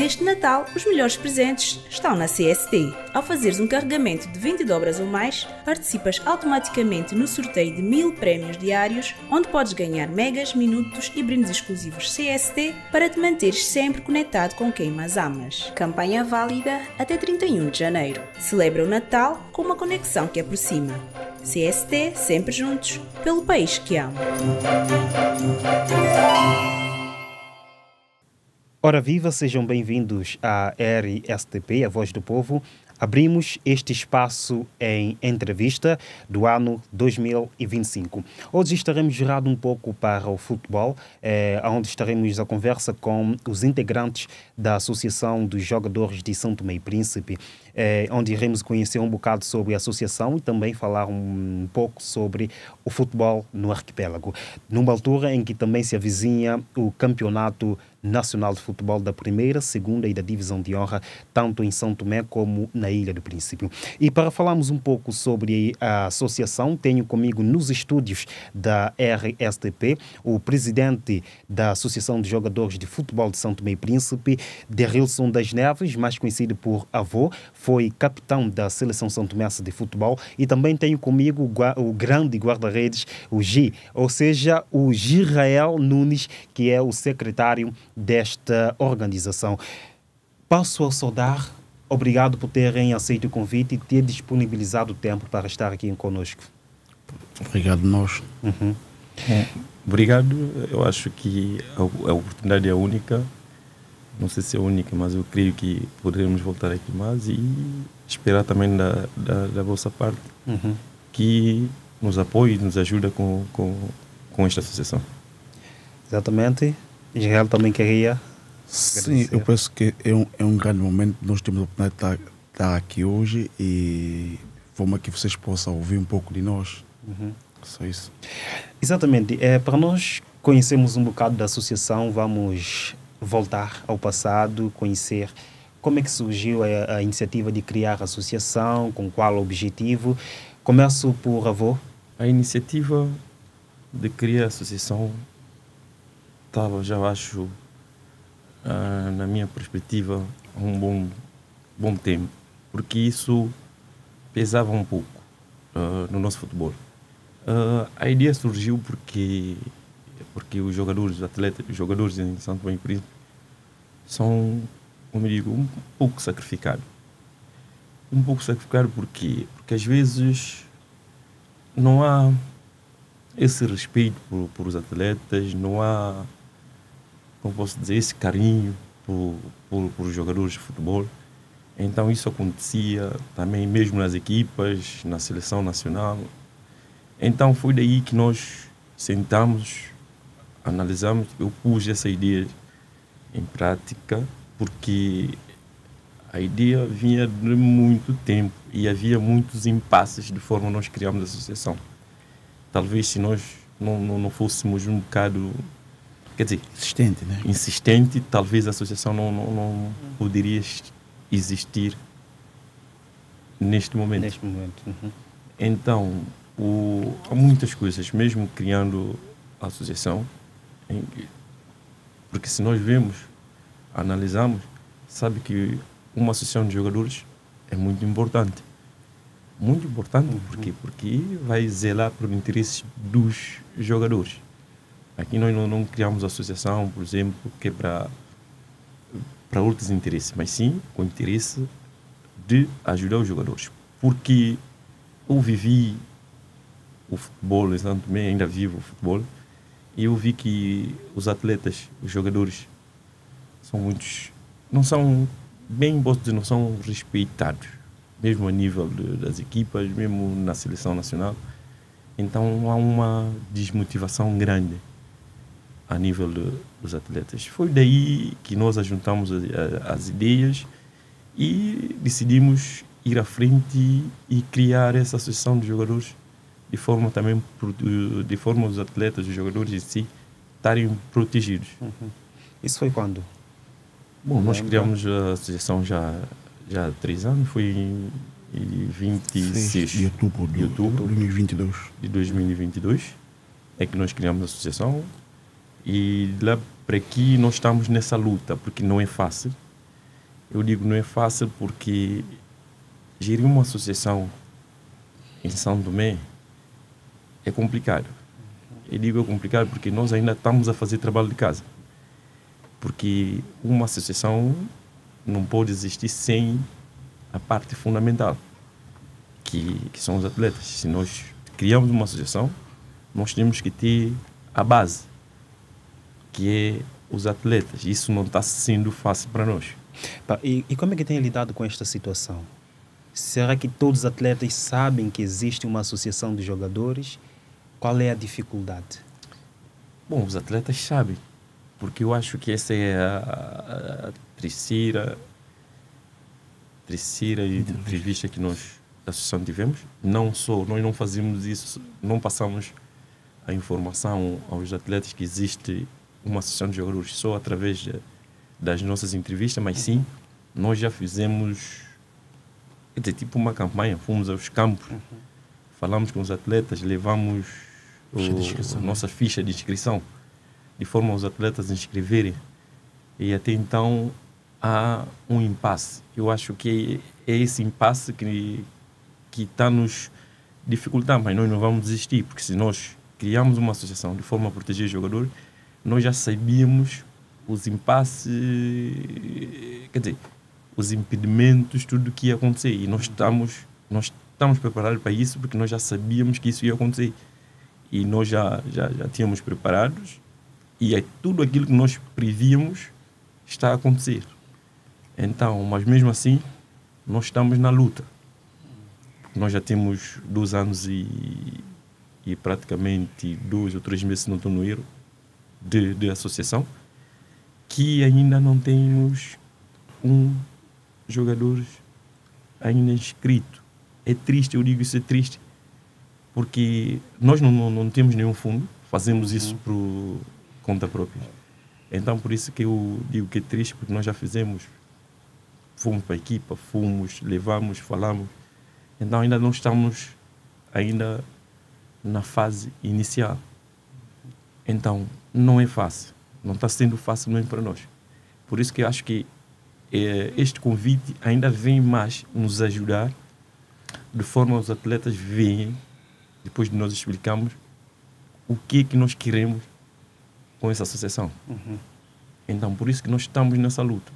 Neste Natal, os melhores presentes estão na CST. Ao fazeres um carregamento de 20 dobras ou mais, participas automaticamente no sorteio de 1000 prémios diários, onde podes ganhar megas, minutos e brindes exclusivos CST para te manteres sempre conectado com quem mais amas. Campanha válida até 31 de janeiro. Celebra o Natal com uma conexão que aproxima. CST, sempre juntos, pelo país que amo. Ora viva, sejam bem-vindos à RSTP, a Voz do Povo. Abrimos este espaço em entrevista do ano 2025. Hoje estaremos girando um pouco para o futebol, onde estaremos a conversa com os integrantes da Associação dos Jogadores de São Tomé e Príncipe, onde iremos conhecer um bocado sobre a associação e também falar um pouco sobre o futebol no arquipélago, numa altura em que também se avizinha o Campeonato Nacional de Futebol da Primeira, Segunda e da Divisão de Honra, tanto em São Tomé como na Ilha do Príncipe. E para falarmos um pouco sobre a associação, tenho comigo nos estúdios da RSTP o presidente da Associação de Jogadores de Futebol de São Tomé e Príncipe, Derilson das Neves, mais conhecido por Avô, foi capitão da Seleção São Tomense de Futebol, e também tenho comigo o grande guarda-redes, o Gi, ou seja, o Girael Nunes, que é o secretário desta organização. Passo a saudar, obrigado por terem aceito o convite e ter disponibilizado o tempo para estar aqui conosco. Obrigado nós. Obrigado, eu acho que a oportunidade é única, não sei se é única, mas eu creio que poderemos voltar aqui mais e esperar também da vossa parte que nos apoie e nos ajude com esta associação. Exatamente. Israel também queria. Sim, eu penso que é um grande momento. Nós temos a oportunidade de estar aqui hoje e forma que vocês possam ouvir um pouco de nós. Só isso. Exatamente. Para nós conhecermos um bocado da associação, vamos voltar ao passado, conhecer como é que surgiu a iniciativa de criar a associação, com qual objetivo. Começo por Avô. A iniciativa de criar a associação estava, já acho, na minha perspectiva, um bom tempo, porque isso pesava um pouco no nosso futebol. A ideia surgiu porque os jogadores, os atletas, os jogadores em São Tomé e Príncipe são, como eu digo, um pouco sacrificados. Um pouco sacrificado porque às vezes não há esse respeito por os atletas, não há, como posso dizer, esse carinho por os jogadores de futebol. Então isso acontecia também mesmo nas equipas, na seleção nacional. Então foi daí que nós sentamos, analisamos, eu pus essa ideia em prática, porque a ideia vinha de muito tempo e havia muitos impasses de forma que nós criamos a associação. Talvez se nós não fôssemos um bocado, quer dizer, insistente, talvez a associação não poderia existir neste momento. Então, há muitas coisas, mesmo criando a associação, porque se nós vemos, analisamos, sabe que uma associação de jogadores é muito importante. Muito importante, porque vai zelar pelo interesse dos jogadores. Aqui nós não criamos associação, por exemplo, que é para outros interesses, mas sim com o interesse de ajudar os jogadores. Porque eu vivi o futebol, exatamente, ainda vivo o futebol, e eu vi que os atletas, os jogadores, são muitos, não são, bem posso dizer, não são respeitados, mesmo a nível das equipas, mesmo na seleção nacional. Então há uma desmotivação grande a nível dos atletas. Foi daí que nós ajuntamos as ideias e decidimos ir à frente e criar essa associação de jogadores de forma os atletas, os jogadores em si, estarem protegidos. Isso foi quando? Bom, nós criamos a associação já há 3 anos, foi em 26 de outubro de 2022. De 2022 é que nós criamos a associação, e lá para aqui nós estamos nessa luta, porque não é fácil. Eu digo não é fácil porque gerir uma associação em São Tomé é complicado. Eu digo é complicado porque nós ainda estamos a fazer trabalho de casa. Porque uma associação não pode existir sem a parte fundamental, que são os atletas. Se nós criamos uma associação, nós temos que ter a base, que é os atletas. Isso não está sendo fácil para nós. E como é que tem lidado com esta situação? Será que todos os atletas sabem que existe uma associação de jogadores? Qual é a dificuldade? Bom, os atletas sabem, porque eu acho que essa é a terceira entrevista que nós, da associação, tivemos. Nós não fazemos isso, não passamos a informação aos atletas que existe uma associação de jogadores só através das nossas entrevistas, mas sim, nós já fizemos, tipo uma campanha, fomos aos campos, falamos com os atletas, levamos a nossa ficha de inscrição, de forma aos atletas inscreverem. E até então há um impasse. Eu acho que é esse impasse que está nos dificultando, mas nós não vamos desistir, porque se nós criamos uma associação de forma a proteger o jogador, nós já sabíamos os impasses, quer dizer, os impedimentos, tudo o que ia acontecer. E nós estamos preparados para isso, porque nós já sabíamos que isso ia acontecer. E nós já tínhamos preparados, e tudo aquilo que nós prevíamos está a acontecer. Então, mas mesmo assim, nós estamos na luta. Nós já temos 2 anos e praticamente 2 ou 3 meses, se não estou no erro, de associação, que ainda não temos um jogador ainda inscrito. É triste, eu digo isso é triste, porque nós não temos nenhum fundo, fazemos isso por conta própria. Então, por isso que eu digo que é triste, porque nós já fizemos, fomos para a equipa, levamos, falamos. Então, ainda não estamos ainda na fase inicial. Então, não é fácil. Não está sendo fácil mesmo para nós. Por isso que eu acho que este convite ainda vem mais nos ajudar, de forma os atletas veem, depois de nós explicarmos o que é que nós queremos com essa associação. Então, por isso que nós estamos nessa luta.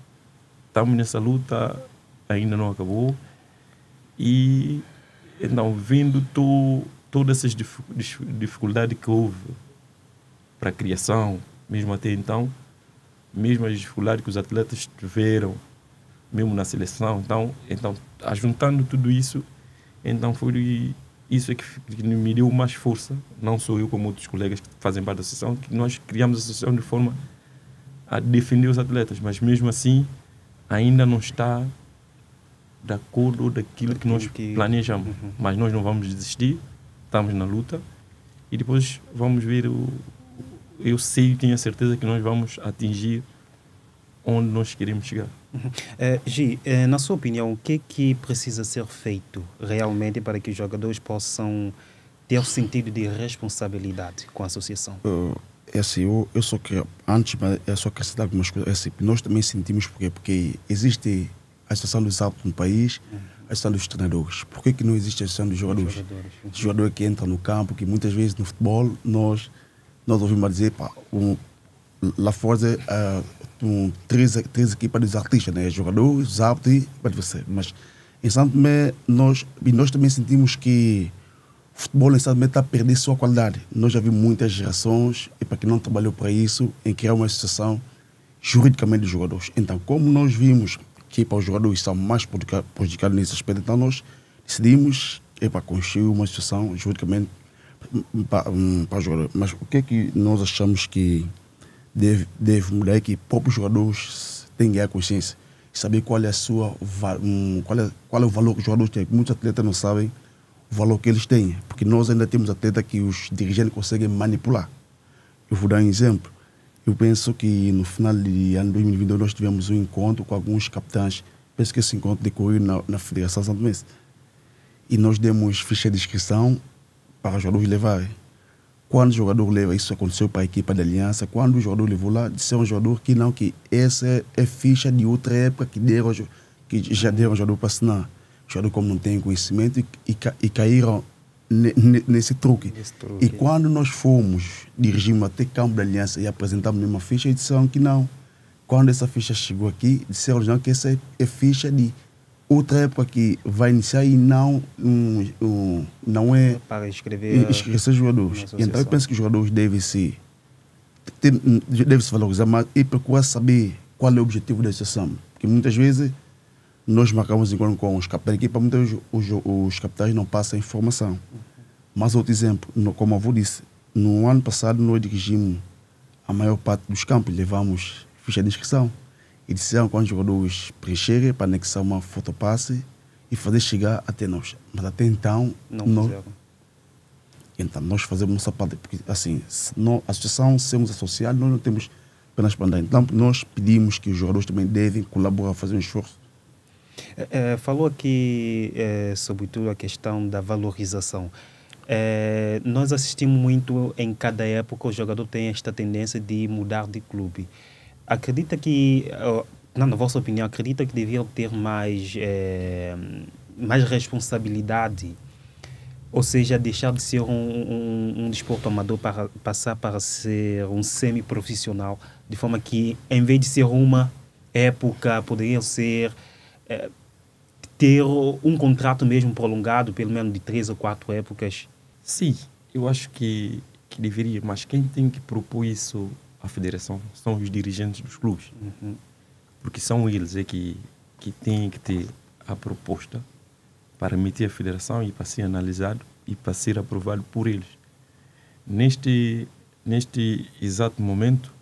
Estamos nessa luta, ainda não acabou. E, então, vendo todas essas dificuldades que houve para a criação, mesmo até então, mesmo as dificuldades que os atletas tiveram, mesmo na seleção, então ajuntando tudo isso, então foi isso é que me deu mais força, não sou eu como outros colegas que fazem parte da associação, que nós criamos a associação de forma a defender os atletas, mas mesmo assim ainda não está de acordo daquilo que nós planejamos. Mas nós não vamos desistir, estamos na luta e depois vamos ver. Eu sei e tenho a certeza que nós vamos atingir onde nós queremos chegar. Gi, na sua opinião, o que é que precisa ser feito realmente para que os jogadores possam ter o sentido de responsabilidade com a associação? É assim, eu só quero, antes, eu só quero citar algumas coisas. É assim, nós também sentimos porque existe a associação dos árbitros no país, a associação dos treinadores. Por que não existe a associação dos jogadores? Os jogadores que entram no campo, que muitas vezes no futebol nós ouvimos dizer, lá fora, 3 equipas dos artistas, né? Jogadores, os árbitros e adversários. Mas em São Tomé, nós também sentimos que o futebol em São Tomé está a perder sua qualidade. Nós já vimos muitas gerações, e para quem não trabalhou para isso, em criar uma associação juridicamente de jogadores. Então, como nós vimos que para os jogadores são mais prejudicados nesse aspecto, então nós decidimos para construir uma associação juridicamente para os jogadores. Mas o que é que nós achamos que deve mudar é que próprios jogadores têm que ganhar consciência e saber qual é o valor que os jogadores têm. Muitos atletas não sabem o valor que eles têm, porque nós ainda temos atletas que os dirigentes conseguem manipular. Eu vou dar um exemplo. Eu penso que no final de ano 2022 nós tivemos um encontro com alguns capitães. Penso que esse encontro decorreu na Federação São Tomé. E nós demos ficha de inscrição para os jogadores levarem. quando o jogador leva, isso aconteceu para a equipa da Aliança, quando o jogador levou lá, disse a um jogador que não, que essa é ficha de outra época que já deram ao jogador para assinar. O jogador, como não tem conhecimento, e caíram nesse truque. E quando nós fomos, dirigimos até campo da Aliança e apresentamos uma ficha, eles disseram que não. Quando essa ficha chegou aqui, disseram já que essa é ficha de outra época que vai iniciar e não é para inscrever jogadores. Então eu penso que os jogadores devem se valorizar mais e procurar saber qual é o objetivo da associação. Porque muitas vezes nós marcamos encontro com os capitães da equipa, muitas vezes os capitães não passam informação. Mas outro exemplo, como a avô disse, no ano passado nós dirigimos a maior parte dos campos, levamos ficha de inscrição. E disseram quando os jogadores preencherem para anexar uma fotopasse e fazer chegar até nós. Mas até então, então nós fazemos nossa parte. Porque assim, a associação, sermos associados, nós não temos apenas para andar. Então nós pedimos que os jogadores também devem colaborar, fazer um esforço. Falou aqui sobretudo a questão da valorização. Nós assistimos muito em cada época, o jogador tem esta tendência de mudar de clube. Acredita que, na vossa opinião, acredita que deviam ter mais responsabilidade? Ou seja, deixar de ser um desporto amador para passar para ser um semi-profissional, de forma que, em vez de ser uma época, poderia ser ter um contrato mesmo prolongado, pelo menos de 3 ou 4 épocas? Sim, eu acho que deveria, mas quem tem que propor isso à federação são os dirigentes dos clubes. Porque são eles que têm que ter a proposta para meter a federação e para ser analisado e para ser aprovado por eles. Neste exato momento,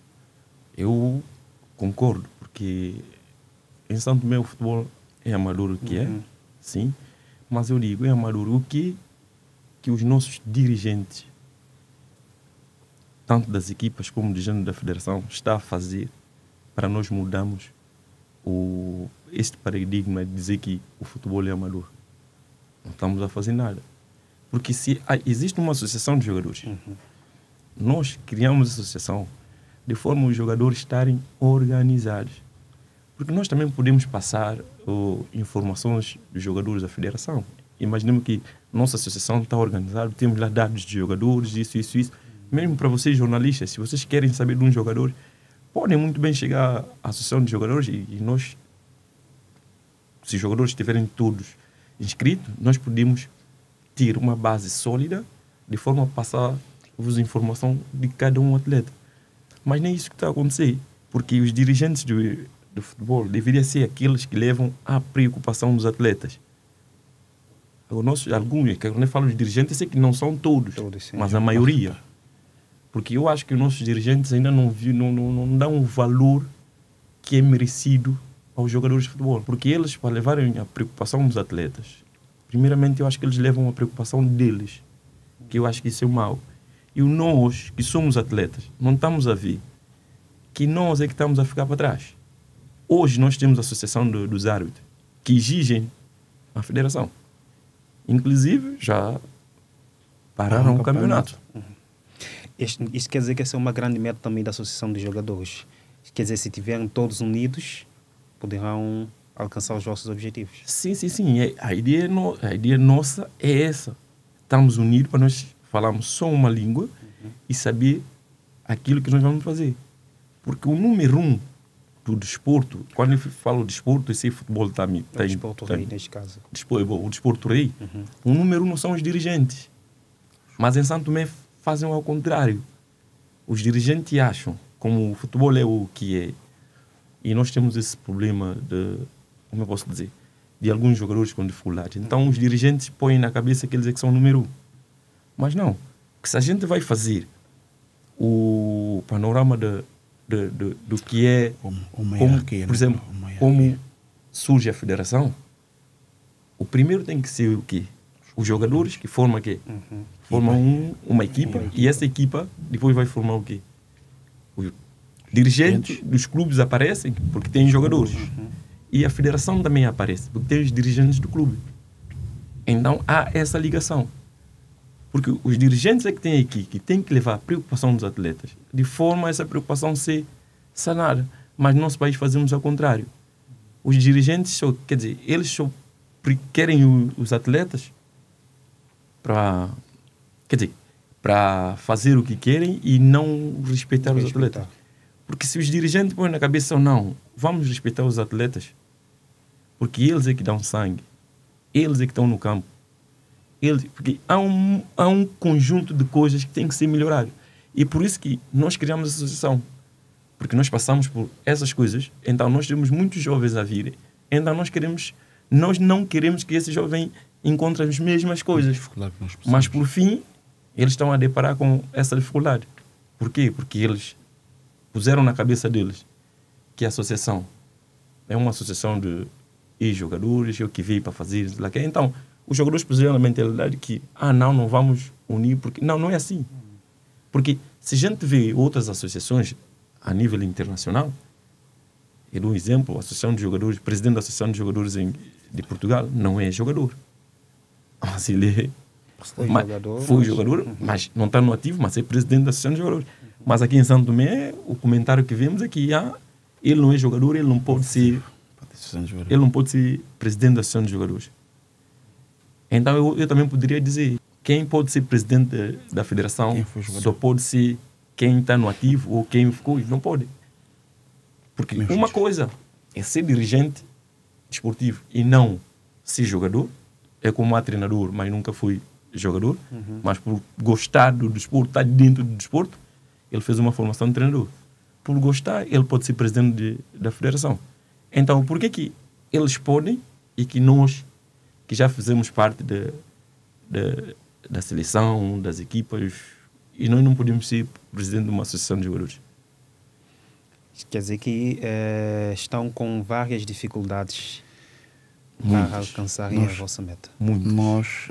eu concordo, porque em São Tomé o futebol é amador o que é, sim, mas eu digo, é amador o que os nossos dirigentes, tanto das equipas como dirigentes da federação, está a fazer para nós mudarmos este paradigma de dizer que o futebol é amador. Não estamos a fazer nada. Porque se existe uma associação de jogadores, nós criamos a associação de forma os jogadores estarem organizados. Porque nós também podemos passar informações dos jogadores da federação. Imaginemos que nossa associação está organizada, temos lá dados de jogadores, isso. Mesmo para vocês, jornalistas, se vocês querem saber de um jogador, podem muito bem chegar à associação de jogadores e nós, se os jogadores estiverem todos inscritos, nós podemos ter uma base sólida de forma a passar-vos informação de cada um atleta. Mas nem isso que está a acontecer, porque os dirigentes do futebol deveriam ser aqueles que levam a preocupação dos atletas. Alguns, quando eu falo de dirigentes, sei que não são todos mas a maioria. Porque eu acho que os nossos dirigentes ainda não dão o valor que é merecido aos jogadores de futebol. Porque eles, para levarem a preocupação dos atletas, primeiramente eu acho que eles levam a preocupação deles, que eu acho que isso é mau. E nós, que somos atletas, não estamos a ver que nós é que estamos a ficar para trás. Hoje nós temos a Associação dos Árbitros, que exigem a federação. Inclusive, já pararam o campeonato. Isso quer dizer que essa é uma grande meta também da Associação de Jogadores. Quer dizer, se estiverem todos unidos, poderão alcançar os vossos objetivos. Sim. A ideia nossa é essa. Estamos unidos para nós falarmos só uma língua e saber aquilo que nós vamos fazer. Porque o número 1 do desporto, quando eu falo desporto, esse futebol está o desporto rei, neste caso. O desporto rei. O número 1 não são os dirigentes. Mas em São Tomé fazem ao contrário. Os dirigentes acham, como o futebol é o que é, e nós temos esse problema de, como eu posso dizer, de alguns jogadores com dificuldade. Então os dirigentes põem na cabeça que eles é que são o número 1. Mas não. Que se a gente vai fazer o panorama do que é, por exemplo, como surge a federação, o primeiro tem que ser o quê? Os jogadores que formam o quê? Formam uma equipa, e essa equipa depois vai formar o quê? Os dirigentes dos clubes aparecem porque têm jogadores. E a federação também aparece porque tem os dirigentes do clube. Então há essa ligação. Porque os dirigentes é que têm aqui, que têm que levar a preocupação dos atletas, de forma a essa preocupação ser sanada. Mas no nosso país fazemos ao contrário. Os dirigentes, só, quer dizer, eles só querem os atletas para, quer dizer, para fazer o que querem e não respeitar os atletas. Porque se os dirigentes põem na cabeça, não, vamos respeitar os atletas, porque eles é que dão sangue, eles é que estão no campo. Porque há um conjunto de coisas que tem que ser melhorado. E por isso que nós criamos a associação. Porque nós passamos por essas coisas, então nós temos muitos jovens a vir, então nós não queremos que esse jovem encontre as mesmas coisas. Mas por fim, eles estão a deparar com essa dificuldade. Por quê? Porque eles puseram na cabeça deles que a associação é uma associação de ex-jogadores, eu que veio para fazer isso. Então, os jogadores puseram na mentalidade que, não vamos unir, porque não é assim. Porque se a gente vê outras associações a nível internacional, eu dou um exemplo, a Associação de Jogadores, o presidente da Associação de Jogadores de Portugal não é jogador. Mas ele foi jogador, mas não está no ativo, mas é presidente da Associação de Jogadores. Mas aqui em Santo Tomé, o comentário que vemos é que ele não é jogador, ele não pode ser presidente da Associação de Jogadores. Então eu também poderia dizer, quem pode ser presidente da federação só pode ser quem está no ativo ou quem ficou, não pode. Porque uma coisa é ser dirigente desportivo e não ser jogador. É como treinador, mas nunca foi jogador. Mas por gostar do desporto, estar dentro do desporto, ele fez uma formação de treinador. Por gostar, ele pode ser presidente da federação. Então, por que eles podem e que nós, que já fizemos parte da seleção, das equipas, e nós não podemos ser presidente de uma associação de jogadores? Quer dizer que estão com várias dificuldades para alcançarem a vossa meta. Nós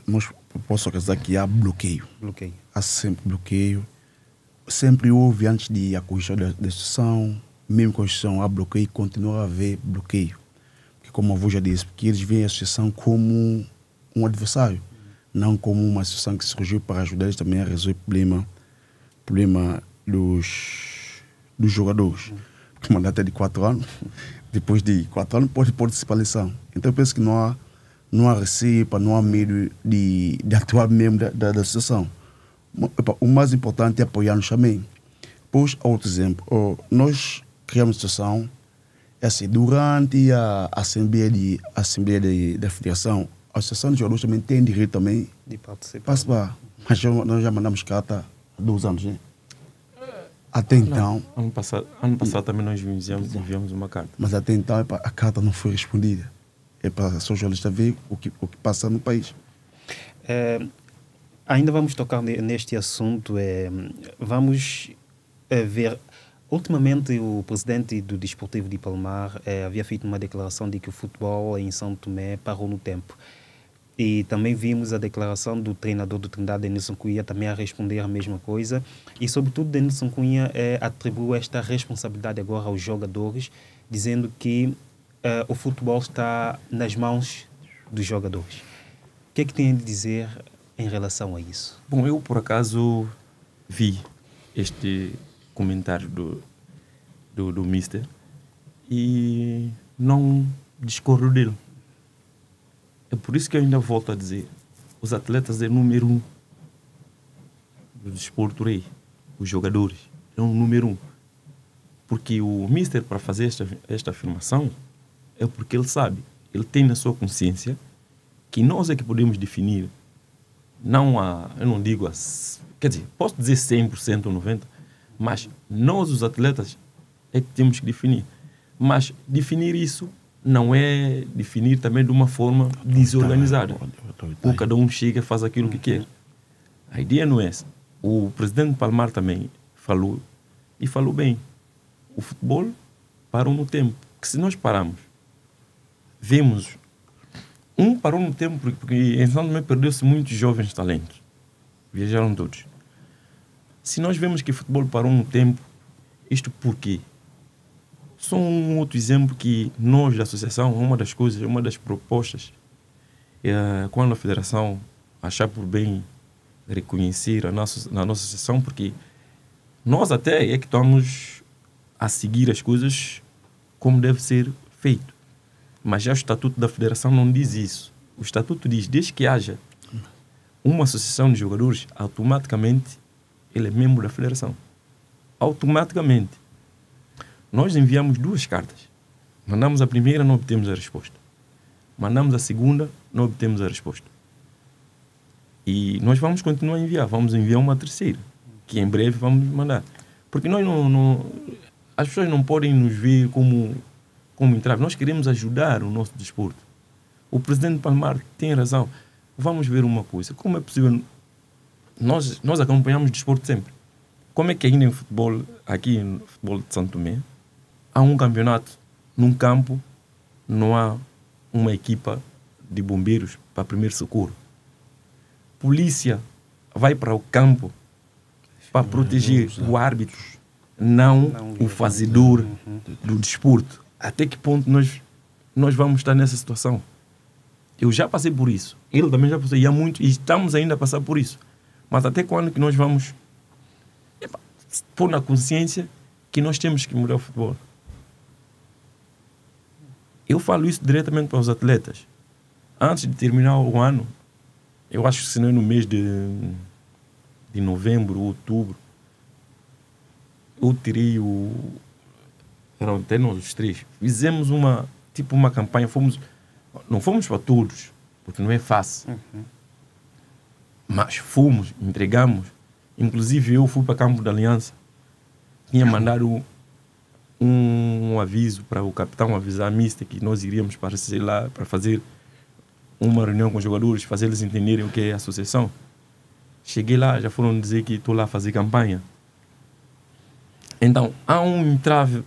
posso dizer que há bloqueio. Há sempre bloqueio. Sempre houve, antes de a Constituição da associação, mesmo com a Constituição, há bloqueio e continua a haver bloqueio. Porque, como a avô já disse, porque eles veem a associação como um adversário, não como uma associação que surgiu para ajudar eles também a resolver o problema dos jogadores. Porque o mandato é de 4 anos, depois de 4 anos pode participar da eleição. Então eu penso que não há receita, não há medo de atuar mesmo da associação. O mais importante é apoiar-nos também. Pois, outro exemplo, nós criamos a associação, assim, durante a Assembleia da Federação, a Associação de Jogadores também tem direito também de participar. Mas nós já mandamos carta há 2 anos, né? Até então... Ano passado também nós enviamos uma carta. Mas até então a carta não foi respondida. É para os jornalistas ver o que passa no país. Ainda vamos tocar neste assunto. Vamos ver... Ultimamente, o presidente do Desportivo de Palmar havia feito uma declaração de que o futebol em São Tomé parou no tempo. E também vimos a declaração do treinador do Trindade, Denilson Cunha, também a responder a mesma coisa. E, sobretudo, Denilson Cunha atribuiu esta responsabilidade agora aos jogadores, dizendo que o futebol está nas mãos dos jogadores. O que é que tem a dizer em relação a isso? Bom, eu, por acaso, vi este comentário do Mister e não discordo dele. É por isso que eu ainda volto a dizer, os atletas é número 1 do desporto rei, os jogadores é o número 1. Porque o Mister, para fazer esta afirmação, é porque ele sabe, ele tem na sua consciência que nós é que podemos definir, eu não digo, quer dizer, posso dizer 100% ou 90%, mas nós, os atletas, é que temos que definir. Mas definir isso não é definir também de uma forma desorganizada. Ou cada um chega e faz aquilo que quer. A ideia não é essa. O presidente Palmar também falou, e falou bem. O futebol parou no tempo. Que se nós pararmos, vemos... parou no tempo porque em São Tomé perdeu-se muitos jovens talentos. Viajaram todos. Se nós vemos que o futebol parou no tempo, isto por quê? Só um outro exemplo que nós da associação, uma das propostas, quando a federação achar por bem reconhecer na nossa associação, porque nós até é que estamos a seguir as coisas como deve ser feito. Mas já o Estatuto da Federação não diz isso. O Estatuto diz, desde que haja uma associação de jogadores, automaticamente ele é membro da Federação. Automaticamente. Nós enviamos 2 cartas. Mandamos a primeira, não obtemos a resposta. Mandamos a segunda, não obtemos a resposta. E nós vamos continuar a enviar. Vamos enviar uma terceira, que em breve vamos mandar. Porque nós as pessoas não podem nos ver como entrave. Nós queremos ajudar o nosso desporto. O presidente Palmar tem razão. Vamos ver uma coisa. Como é possível... Nós acompanhamos o desporto sempre. Como é que ainda em futebol, aqui no futebol de Santo Tomé, há um campeonato num campo, não há uma equipa de bombeiros para primeiro socorro? Polícia vai para o campo para proteger o árbitro, não o fazedor do desporto. Até que ponto nós vamos estar nessa situação? Eu já passei por isso. Ele também já passou. E há muito, e estamos ainda a passar por isso. Mas até quando que nós vamos pôr na consciência que nós temos que mudar o futebol? Eu falo isso diretamente para os atletas. Antes de terminar o ano, eu acho que se não é no mês de novembro, outubro, eu tirei eram até nós os 3. Fizemos uma campanha, não fomos para todos, porque não é fácil. Mas fomos, entregamos. Inclusive eu fui para o campo da Aliança. Tinha mandado um aviso para o capitão avisar a mista que nós iríamos aparecer lá para fazer uma reunião com os jogadores, fazer eles entenderem o que é a associação. Cheguei lá, já foram dizer que estou lá a fazer campanha. Então, há um entrave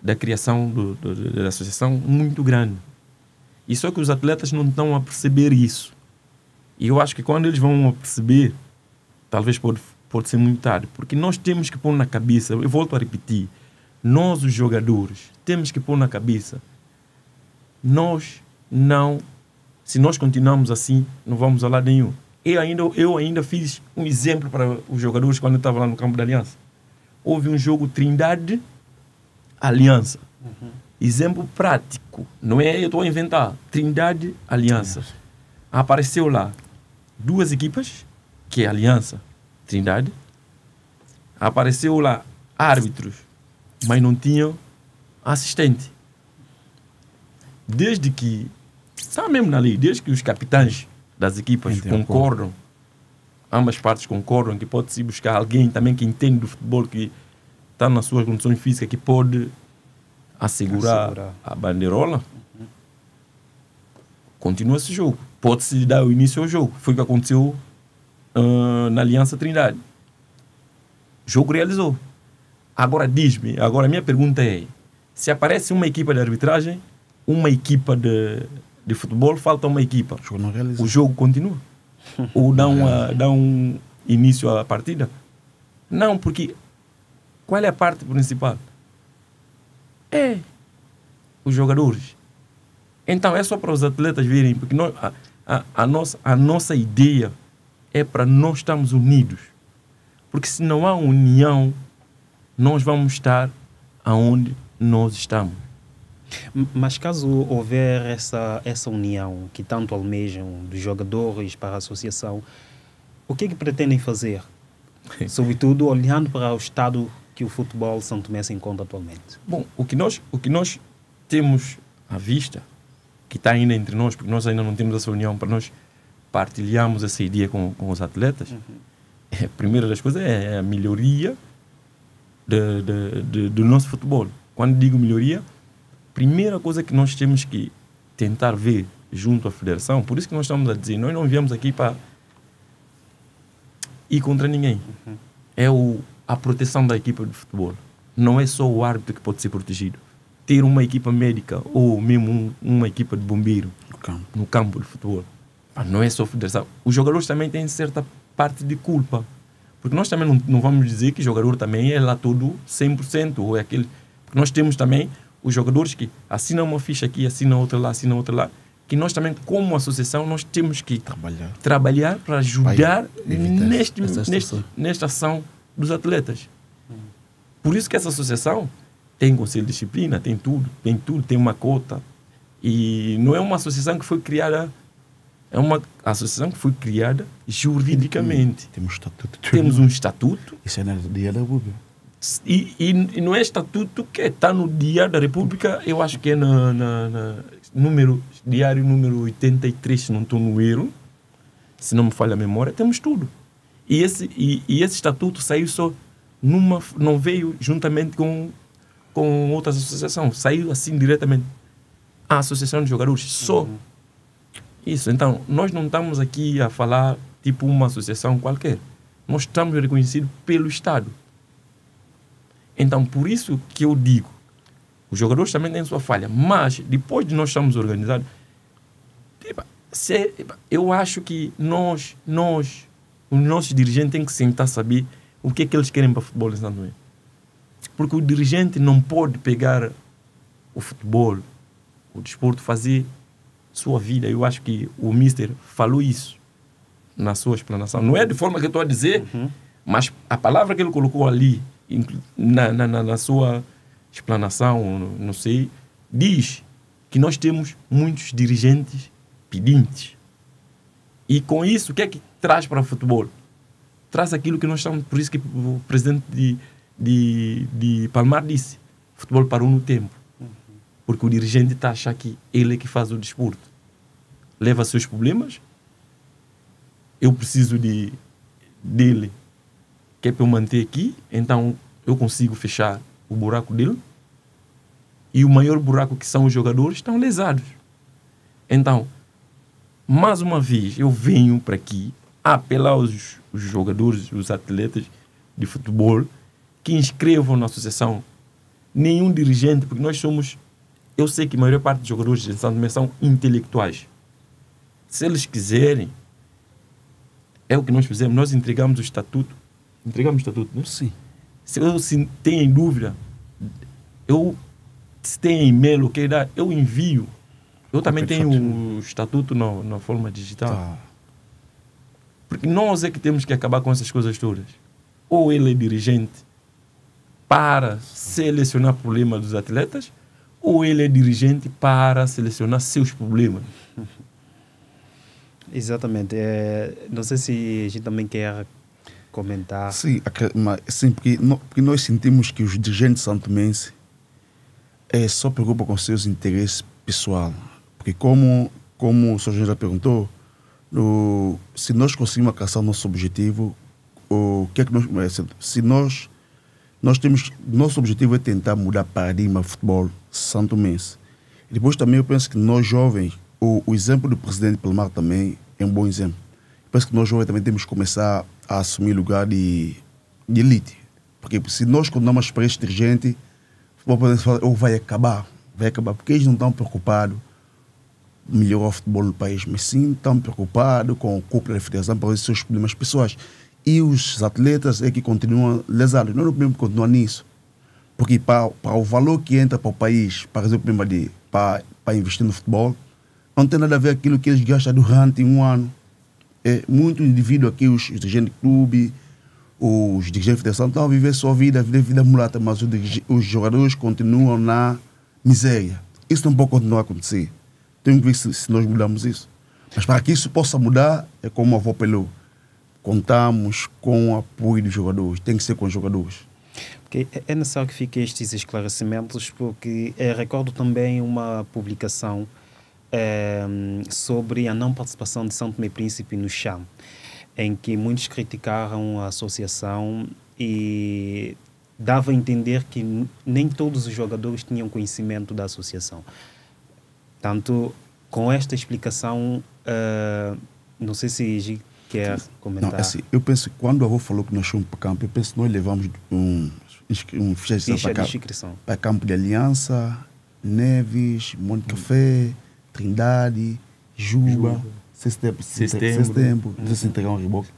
da criação da associação muito grande. E só que os atletas não estão a perceber isso. E eu acho que quando eles vão a perceber, talvez pode ser muito tarde. Porque nós temos que pôr na cabeça, eu volto a repetir, nós os jogadores temos que pôr na cabeça, se nós continuarmos assim, não vamos a lado nenhum. Eu ainda fiz um exemplo para os jogadores quando eu estava lá no campo da Aliança. Houve um jogo Trindade Aliança. Exemplo prático. Não é eu estou a inventar. Trindade Aliança. Apareceu lá 2 equipas, que é Aliança, Trindade. Apareceu lá árbitros, mas não tinham assistente. Desde que, está mesmo na lei, desde que os capitães das equipas concordam, ambas partes concordam que pode-se buscar alguém também que entende do futebol, que está nas suas condições físicas, que pode assegurar a bandeirola, continua esse jogo. Pode-se dar o início ao jogo. Foi o que aconteceu na Aliança Trindade. O jogo realizou. Agora diz-me, agora a minha pergunta é, se aparece uma equipa de arbitragem, uma equipa de futebol, falta uma equipa, o jogo continua? Ou dá um início à partida? Não, porque qual é a parte principal? É os jogadores. Então é só para os atletas verem, porque a nossa ideia é para nós estarmos unidos. Porque se não há união, nós vamos estar aonde nós estamos. Mas caso houver essa união que tanto almejam dos jogadores para a associação, o que é que pretendem fazer? Sobretudo olhando para o estado que o futebol São Tomé se encontra atualmente. Bom, o que nós temos à vista, que está ainda entre nós, porque nós ainda não temos essa união para nós partilharmos essa ideia com os atletas, a primeira das coisas é a melhoria do nosso futebol. Quando digo melhoria, primeira coisa que nós temos que tentar ver junto à federação, por isso que nós estamos a dizer, nós não viemos aqui para ir contra ninguém. É a proteção da equipa de futebol. Não é só o árbitro que pode ser protegido. Ter uma equipa médica ou mesmo uma equipa de bombeiro no campo de futebol. Não é só a federação. Os jogadores também têm certa parte de culpa. Porque nós também não vamos dizer que o jogador também é lá todo 100%. Ou é aquele. Porque nós temos também os jogadores que assinam uma ficha aqui, assinam outra lá, que nós também, como associação, nós temos que trabalhar para ajudar nesta ação dos atletas. Por isso que essa associação tem conselho de disciplina, tem tudo, tem uma cota. E não é uma associação que foi criada, é uma associação que foi criada juridicamente. Temos um estatuto. Isso é no Dia da República. E não é estatuto que está no Diário da República, eu acho que é diário número 83, se não estou no erro, se não me falha a memória, temos tudo. E esse estatuto saiu só não veio juntamente com outras associações, saiu assim diretamente. A Associação de Jogadores, só. Isso, então, nós não estamos aqui a falar tipo uma associação qualquer. Nós estamos reconhecidos pelo Estado. Então, por isso que eu digo, os jogadores também têm sua falha, mas depois de nós estarmos organizados, eu acho que os nossos dirigentes têm que sentar saber o que é que eles querem para o futebol em Santo Tomé. Porque o dirigente não pode pegar o futebol, o desporto, fazer sua vida. Eu acho que o Mister falou isso na sua explanação. Não é de forma que eu estou a dizer, mas a palavra que ele colocou ali, na sua explanação, não sei, diz que nós temos muitos dirigentes pedintes. E com isso, o que é que traz para o futebol? Traz aquilo que nós estamos... Por isso que o presidente de Palmar disse, o futebol parou no tempo. Porque o dirigente está a achar que ele é que faz o desporto. Leva seus problemas, eu preciso dele, que é para eu manter aqui, então eu consigo fechar o buraco dele, e o maior buraco que são os jogadores estão lesados. Então, mais uma vez, eu venho para aqui apelar aos jogadores, os atletas de futebol, que inscrevam na associação. Nenhum dirigente, porque nós somos... Eu sei que a maior parte dos jogadores de Santo Tomé são intelectuais. Se eles quiserem, é o que nós fizemos. Nós entregamos o estatuto. Entregamos o estatuto, não? Sim. Se tem dúvida, se tem e-mail, o que dá, eu envio. Eu também tenho o estatuto na forma digital. Tá. Porque nós é que temos que acabar com essas coisas todas. Ou ele é dirigente para selecionar problemas dos atletas, ou ele é dirigente para selecionar seus problemas. Exatamente. Não sei se a gente também quer comentar. Sim, porque nós sentimos que os dirigentes santomenses só preocupam com seus interesses pessoais. Porque como o Sr. já perguntou, se nós conseguimos alcançar o nosso objetivo, o que é que nós temos, nosso objetivo é tentar mudar o paradigma do futebol santomense. E depois também eu penso que nós jovens, o exemplo do presidente Palmar também é um bom exemplo. Eu penso que nós jovens também temos que começar a assumir lugar de elite. Porque se nós continuarmos para este dirigente, o futebol vai acabar, porque eles não estão preocupados em melhorar o futebol no país, mas sim estão preocupados com o corpo da federação para resolver seus problemas pessoais. E os atletas é que continuam lesados. Nós não podemos continuar nisso. Porque para o valor que entra para o país, para resolver o problema para investir no futebol, não tem nada a ver com aquilo que eles gastam durante um ano. Muito indivíduo aqui, os dirigentes de clube, os dirigentes de federação, estão a viver sua vida, vida mulata, mas os jogadores continuam na miséria. Isso não pode continuar a acontecer. Temos que ver se nós mudamos isso. Mas para que isso possa mudar, é como a avó falou, contamos com o apoio dos jogadores, tem que ser com os jogadores. Porque é necessário que fiquem estes esclarecimentos, porque recordo também uma publicação sobre a não participação de São Tomé e Príncipe no CHAN, em que muitos criticaram a associação e dava a entender que nem todos os jogadores tinham conhecimento da associação. Tanto com esta explicação, não sei se quer comentar. Não, assim, eu penso que quando a avó falou que nós fomos para campo, eu penso que nós levamos ficha de inscrição para campo de Aliança, Neves, Monte Café, Trindade, Juba, Setembro. Não sei se entregar um reboque.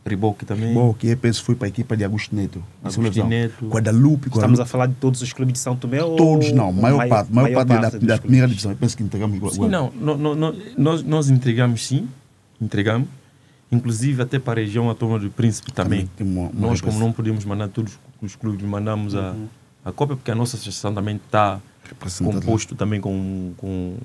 Reboque também. Bom, que penso foi para a equipa de Augusto Neto. Augusto Neto. Guadalupe. Estamos a falar de todos os clubes de São Tomé? Todos não, maior parte dos da primeira clubes? divisão. Eu penso que entregamos. Sim, não. Nós entregamos, sim. Entregamos. Inclusive até para a região Autónoma do Príncipe também. Tem uma Nós, como não podemos mandar todos os clubes, mandamos a cópia, porque a nossa associação também está composto também com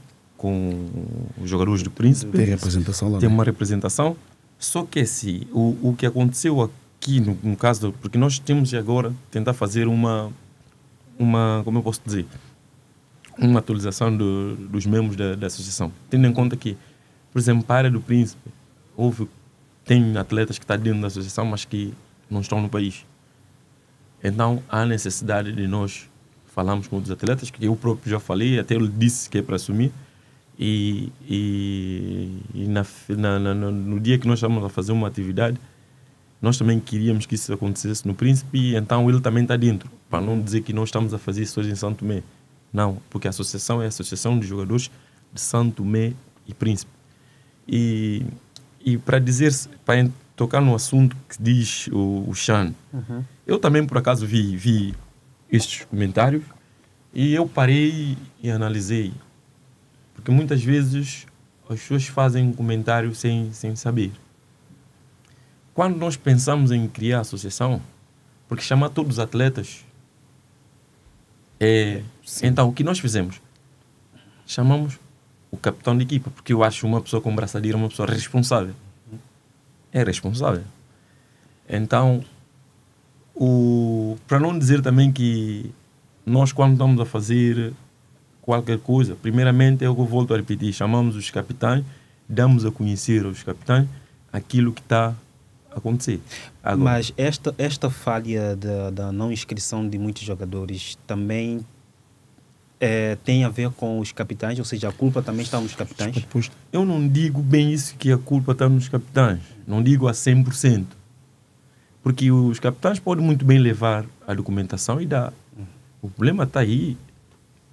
os jogadores do Príncipe. Tem representação lá. Tem uma representação. Só que assim, o que aconteceu aqui, no caso, porque nós temos agora tentar fazer uma como eu posso dizer, uma atualização dos membros da associação. Tendo em conta que, por exemplo, para a área do Príncipe, tem atletas que estão dentro da associação, mas que não estão no país. Então, há necessidade de nós falarmos com os atletas, que eu próprio já falei, até ele disse que é para assumir. E no dia que nós estamos a fazer uma atividade, nós também queríamos que isso acontecesse no Príncipe, e então ele também está dentro, para não dizer que nós estamos a fazer isso hoje em São Tomé. Não, porque a associação é a Associação de Jogadores de São Tomé e Príncipe. E para tocar no assunto que diz o Chan, eu também por acaso vi estes comentários e eu parei e analisei. Porque muitas vezes as pessoas fazem um comentário sem saber. Quando nós pensamos em criar a associação, porque chamar todos os atletas, então o que nós fizemos? Chamamos o capitão de equipa, porque eu acho uma pessoa com braçadeira uma pessoa responsável. É responsável. Então, para não dizer também que nós, quando estamos a fazer qualquer coisa, primeiramente, eu volto a repetir, chamamos os capitães, damos a conhecer aos capitães aquilo que está a acontecer. Agora, mas esta falha da não inscrição de muitos jogadores também tem a ver com os capitães, ou seja, a culpa também está nos capitães? Eu não digo bem isso, que a culpa está nos capitães. Não digo a 100%. Porque os capitães podem muito bem levar a documentação e dar. O problema está aí.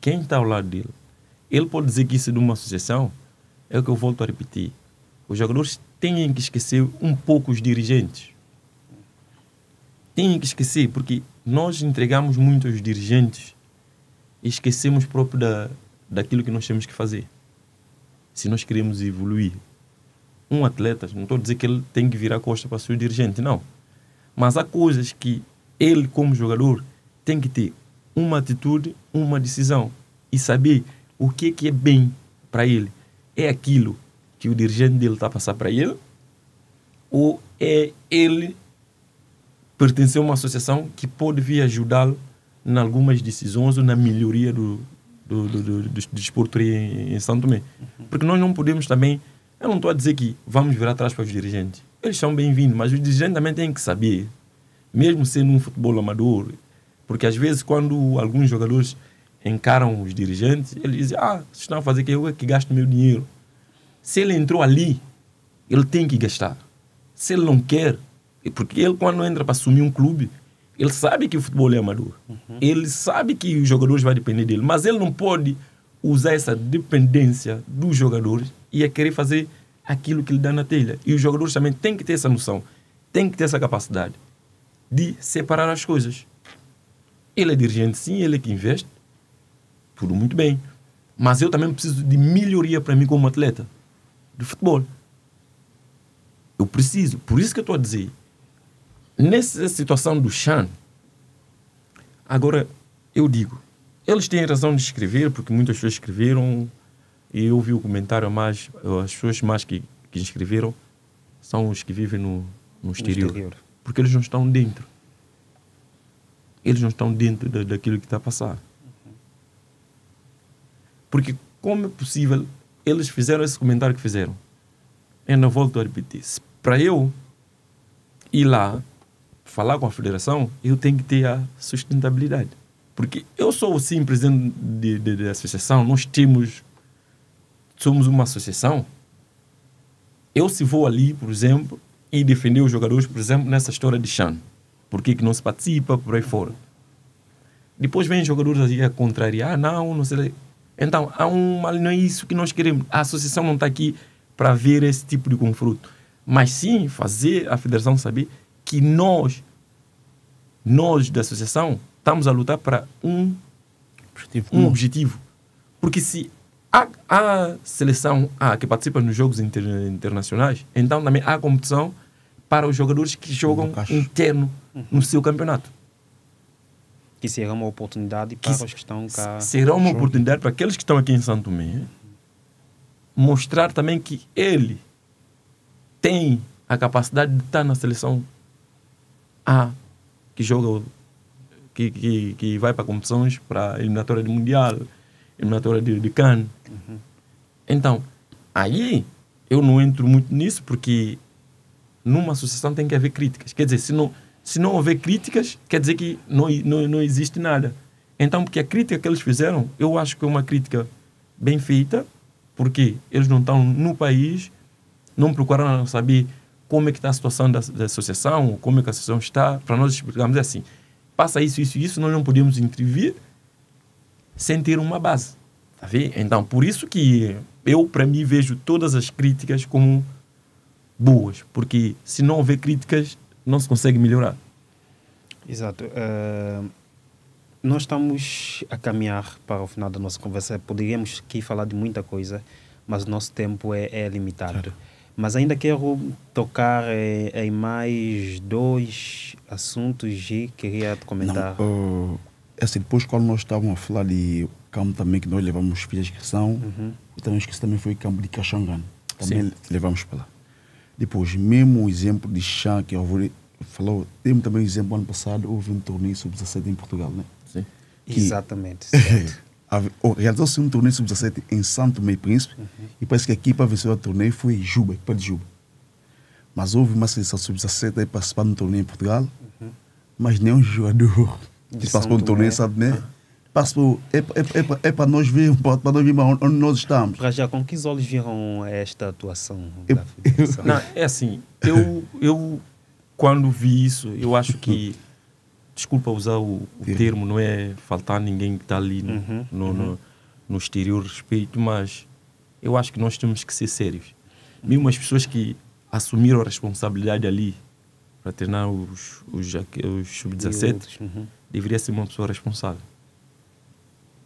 Quem está ao lado dele? Ele pode dizer que isso é de uma associação. É o que eu volto a repetir. Os jogadores têm que esquecer um pouco os dirigentes. Têm que esquecer, porque nós entregamos muito aos dirigentes e esquecemos próprio daquilo que nós temos que fazer. Se nós queremos evoluir. Um atleta, não estou a dizer que ele tem que virar a costa para o seu dirigente, não. Mas há coisas que ele, como jogador, tem que ter uma atitude, uma decisão e saber o que é bem para ele. É aquilo que o dirigente dele está a passar para ele, ou é ele pertencer a uma associação que pode vir ajudá-lo em algumas decisões ou na melhoria do desporto em São Tomé. Porque nós não podemos também, eu não estou a dizer que vamos virar atrás para os dirigentes. Eles são bem-vindos, mas os dirigentes também têm que saber, mesmo sendo um futebol amador, porque às vezes quando alguns jogadores encaram os dirigentes, eles dizem, vocês estão a fazer que eu é que gasto meu dinheiro. Se ele entrou ali, ele tem que gastar. Se ele não quer, porque ele quando entra para assumir um clube, ele sabe que o futebol é amador. Ele sabe que os jogadores vão depender dele, mas ele não pode usar essa dependência dos jogadores e querer fazer aquilo que lhe dá na telha. E os jogadores também têm que ter essa noção, têm que ter essa capacidade de separar as coisas. Ele é dirigente, sim, ele é que investe, tudo muito bem. Mas eu também preciso de melhoria para mim como atleta de futebol. Eu preciso, por isso que eu estou a dizer, nessa situação do Chan, agora eu digo, eles têm razão de escrever, porque muitas pessoas escreveram, e eu vi o comentário mais, as pessoas mais que escreveram são os que vivem no exterior. Porque eles não estão dentro. Eles não estão dentro daquilo que está a passar. Porque como é possível, eles fizeram esse comentário que fizeram. Eu não volto a repetir. Para eu ir lá, falar com a federação, eu tenho que ter a sustentabilidade. Porque eu sou, sim, presidente da associação, nós somos uma associação. Eu se vou ali, por exemplo, e defender os jogadores, por exemplo, nessa história de Chan. Por que não se participa, por aí fora. Depois vem jogadores aí a contrariar, não sei. Então, não é isso que nós queremos. A associação não está aqui para ver esse tipo de confronto. mas sim fazer a federação saber que nós da associação, estamos a lutar para um objetivo. Porque se há seleção que participa nos jogos internacionais, então também há competição para os jogadores que jogam interno no seu campeonato. Que será uma oportunidade para os que estão cá. Será uma oportunidade para aqueles que estão aqui em São Tomé mostrar também que ele tem a capacidade de estar na seleção A, que joga, que vai para competições, para a eliminatória do Mundial, eliminatória de CAN. Então, aí eu não entro muito nisso, porque numa associação tem que haver críticas. Quer dizer, se não houver críticas, quer dizer que não existe nada. Então, porque a crítica que eles fizeram, eu acho que é uma crítica bem feita, porque eles não estão no país, não procuraram saber como é que está a situação da associação, como é que a associação está, para nós explicarmos assim, passa isso, nós não podemos intervir sem ter uma base. Tá vendo? Então, por isso que eu, para mim, vejo todas as críticas como boas, porque se não houver críticas, não se consegue melhorar. Exato. Nós estamos a caminhar para o final da nossa conversa. Poderíamos aqui falar de muita coisa, mas o nosso tempo é limitado. Claro. Mas ainda quero tocar em mais 2 assuntos e queria te comentar. Depois, quando nós estávamos a falar de campo também, que nós levamos para a inscrição, então acho que isso também foi campo de Caxangana. Também levamos para lá. Depois, mesmo o exemplo de chão que eu falou, temos também o exemplo, ano passado, houve um torneio sub-17 em Portugal, né? Sim. Exatamente. Realizou-se um torneio sub-17 em São Tomé e Príncipe, e parece que a equipa venceu o torneio foi Juba, equipa de Juba. Mas houve uma seleção sub-17 aí participando de um torneio em Portugal, mas nenhum jogador que participou do torneio, sabe, né? Passou, é para nós ver onde nós estamos. Para já, com que olhos viram esta atuação? Não, é assim, eu quando vi isso, eu acho que desculpa usar o termo, não é faltar ninguém que está ali no exterior respeito, mas eu acho que nós temos que ser sérios. Mesmo as pessoas que assumiram a responsabilidade ali para treinar os sub-17, deveria ser uma pessoa responsável.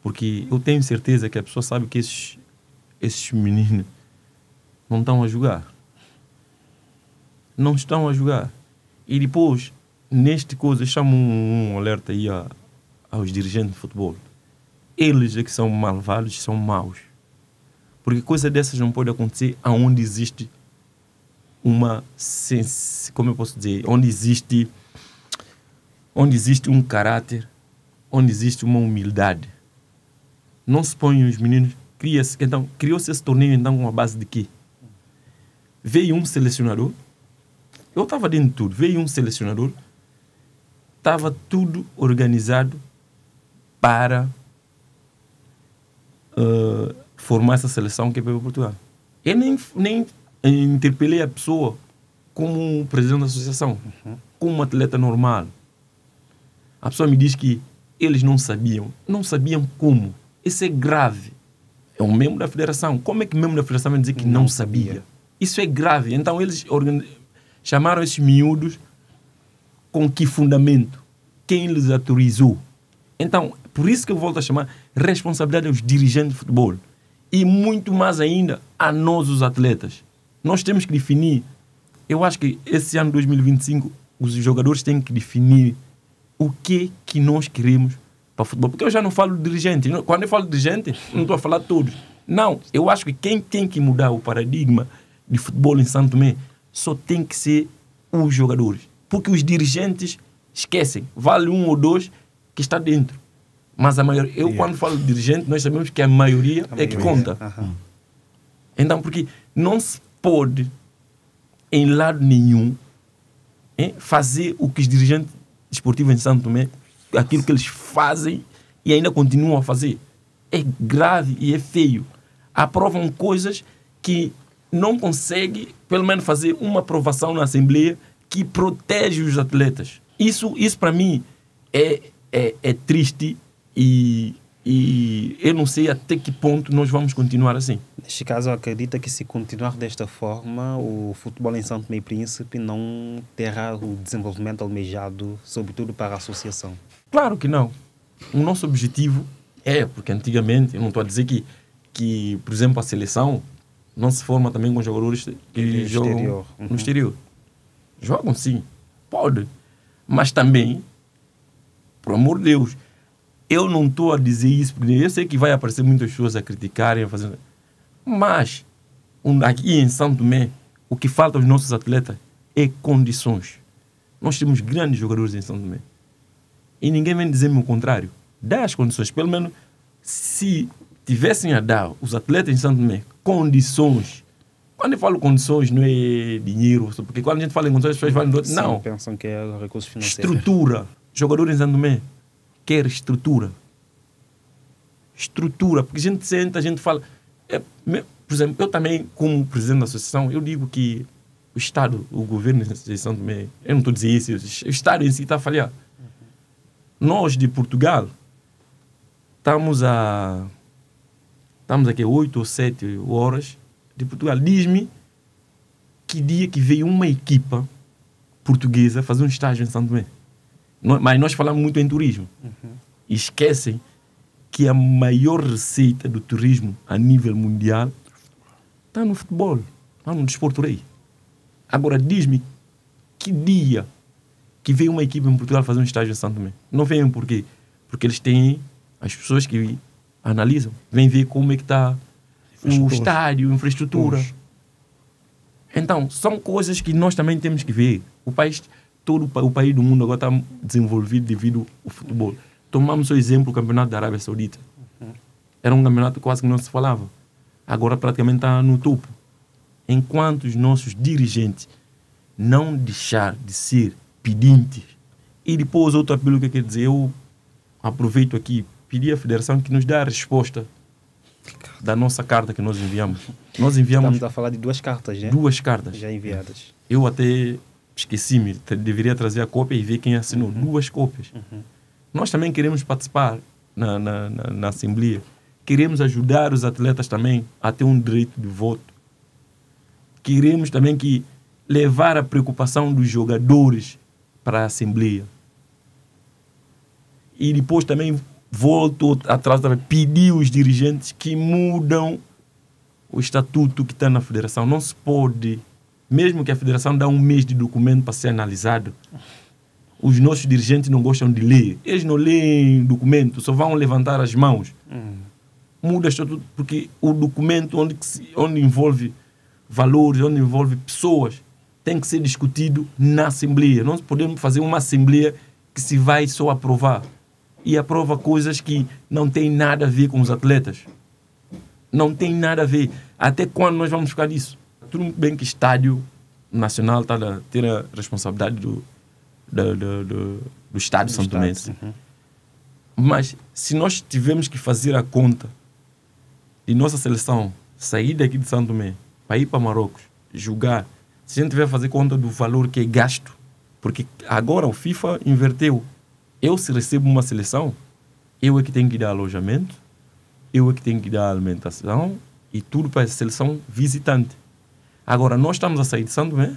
Porque eu tenho certeza que a pessoa sabe que esses meninos não estão a jogar. Não estão a jogar. E depois, neste coisa, eu chamo um alerta aí aos dirigentes de futebol. Eles é que são malvados, são maus. Porque coisa dessas não pode acontecer aonde existe como eu posso dizer, onde existe um caráter, onde existe uma humildade. Não se põe os meninos, então criou-se esse torneio então com a base de quê? Veio um selecionador, eu estava dentro de tudo, veio um selecionador, estava tudo organizado para formar essa seleção que é para Portugal. Eu nem interpelei a pessoa como um presidente da associação, como um atleta normal. A pessoa me diz que eles não sabiam como. Isso é grave. É um membro da federação. Como é que o membro da federação vai dizer que não sabia? Isso é grave. Então eles chamaram esses miúdos com que fundamento? Quem lhes autorizou? Então, por isso que eu volto a chamar responsabilidade aos dirigentes de futebol. E muito mais ainda a nós, os atletas. Nós temos que definir. Eu acho que esse ano 2025 os jogadores têm que definir o que nós queremos para o futebol. Porque eu já não falo de dirigente. Quando eu falo de dirigente, não estou a falar de todos. Não, eu acho que quem tem que mudar o paradigma de futebol em São Tomé só tem que ser os jogadores. Porque os dirigentes esquecem. Vale 1 ou 2 que está dentro. Mas a maioria... quando falo de dirigente, nós sabemos que a maioria é que conta. Então, porque não se pode, em lado nenhum, fazer o que os dirigentes esportivos em São Tomé, aquilo que eles fazem e ainda continuam a fazer. É grave e é feio. Aprovam coisas que não conseguem, pelo menos, fazer uma aprovação na Assembleia que protege os atletas. Isso para mim, é triste e eu não sei até que ponto nós vamos continuar assim. Neste caso, acredita que se continuar desta forma, o futebol em São Tomé e Príncipe não terá o desenvolvimento almejado, sobretudo para a associação? Claro que não. O nosso objetivo porque antigamente, eu não estou a dizer que, por exemplo, a seleção não se forma também com jogadores que jogam no exterior. Jogam sim, pode. Mas também, por amor de Deus, eu não estou a dizer isso, porque eu sei que vai aparecer muitas pessoas a criticarem, mas aqui em São Tomé, o que falta aos nossos atletas é condições. Nós temos grandes jogadores em São Tomé. E ninguém vem dizer-me o contrário. Dá as condições. Pelo menos, se tivessem a dar os atletas em São Tomé condições. Quando eu falo condições, não é dinheiro, porque quando a gente fala em condições, as pessoas falam de outro. Não. Pensam que é recursos financeiros. Estrutura. Jogador em São Tomé quer estrutura. Estrutura. Porque a gente senta, a gente fala. Por exemplo, eu também, como presidente da associação, eu digo que o Estado, o governo de São Tomé, eu não estou a dizer isso, o Estado em si está a falhar. Nós, de Portugal, estamos aqui 8 ou 7 horas de Portugal. Diz-me que dia que veio uma equipa portuguesa fazer um estágio em São Tomé. Mas nós falamos muito em turismo. E esquecem que a maior receita do turismo a nível mundial está no futebol, está no desporto rei. Agora, diz-me que dia que veio uma equipa em Portugal fazer um estágio em São Tomé. Não vêm por quê? Porque eles têm as pessoas que analisam, vêm ver como é que está o estádio, a infraestrutura. Então, são coisas que nós também temos que ver. Todo o país do mundo agora está desenvolvido devido ao futebol. Tomamos o exemplo do campeonato da Arábia Saudita. Era um campeonato quase que não se falava. Agora praticamente está no topo. Enquanto os nossos dirigentes não deixar de ser pedintes. E depois outro apelo que eu quero dizer, eu aproveito aqui, pedir à Federação que nos dê a resposta da nossa carta que nós enviamos. Nós enviamos... Estamos a falar de 2 cartas, né? 2 cartas. Já enviadas. Eu até esqueci-me, deveria trazer a cópia e ver quem assinou. 2 cópias. Nós também queremos participar na Assembleia. Queremos ajudar os atletas também a ter um direito de voto. Queremos também levar a preocupação dos jogadores para a Assembleia. E depois também volto atrás para pedir aos dirigentes que mudam o estatuto que está na Federação. Não se pode, mesmo que a Federação dê um mês de documento para ser analisado, os nossos dirigentes não gostam de ler. Eles não leem documento, só vão levantar as mãos. Muda o estatuto, porque o documento onde envolve valores, onde envolve pessoas, tem que ser discutido na Assembleia. Não podemos fazer uma Assembleia que se vai só aprovar. E aprova coisas que não têm nada a ver com os atletas. Não tem nada a ver. Até quando nós vamos ficar nisso? Tudo bem que o Estádio Nacional está a ter a responsabilidade do Estado São Tomense. Mas se nós tivermos que fazer a conta de nossa seleção sair daqui de São Tomé para ir para Marrocos, jogar, se a gente tiver a fazer conta do valor que é gasto, porque agora o FIFA inverteu. Eu, se recebo uma seleção, eu é que tenho que dar alojamento, eu é que tenho que dar alimentação e tudo para a seleção visitante. Agora, nós estamos a sair de São Tomé,